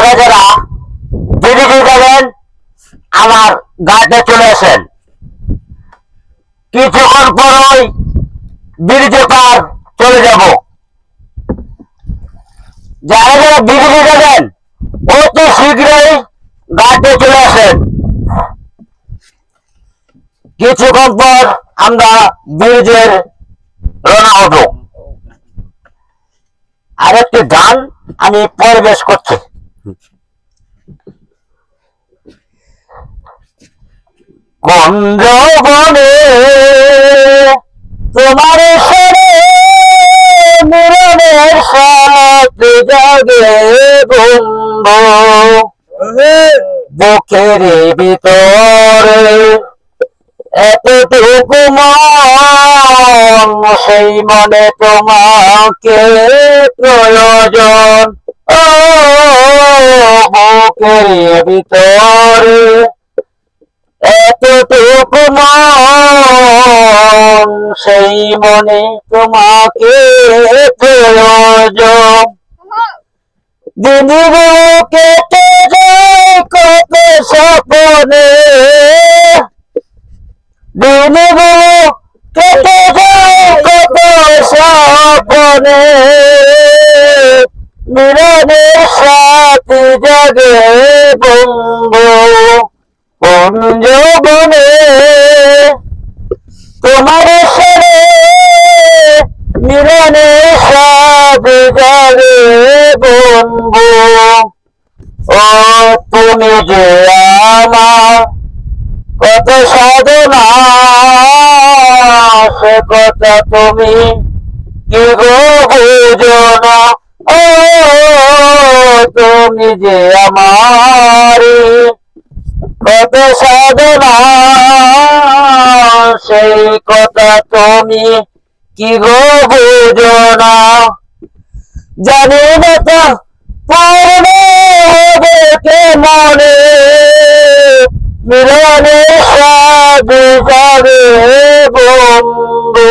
যারা যারা বিড়ি যাবেন আমার গাড়িতে চলে আসেন, কিছুক্ষণ পরই বিড়িতে পার চলে যাব। যারা যারা বিড়ি যাবেন অতি শীঘ্রই গাড়িতে চলে আসেন, কিছুক্ষণ পর আমরা ব্রিজের রওনা হব। আরেকটি গান আমি পরিবেশ করছি। কোন যৌবনে তোমার সরে মিলনের সাথে জাগে বন্ধু, বুকের ভিতরে এতটুকু মন, সেই মনে তোমাকে প্রয়োজন। ও বুকের ভিতরে এতটুকু মন, সেই মনে তোমাকে প্রয়োজন। দিনগুলো কেটে যায় কত স্বপ্নে, দিনগুলো কেটে যায় কত স্বপ্নে, মিলনের সাথে জাগে বন্ধু। কোন যৌবনে তোমার সাথে মিলনের সাথে জাগে বন্ধু। ও তুমি যে আমার কত সাধনা, সে কথা তুমি কি গো বুঝো না। ও তুমি যে আমার কত সাধনা, সেই কথা তুমি কি গো বুঝো না। জানি না তা পূর্ণ হবে কে মনে, মিলনের সাথে যাবে বন্ধু।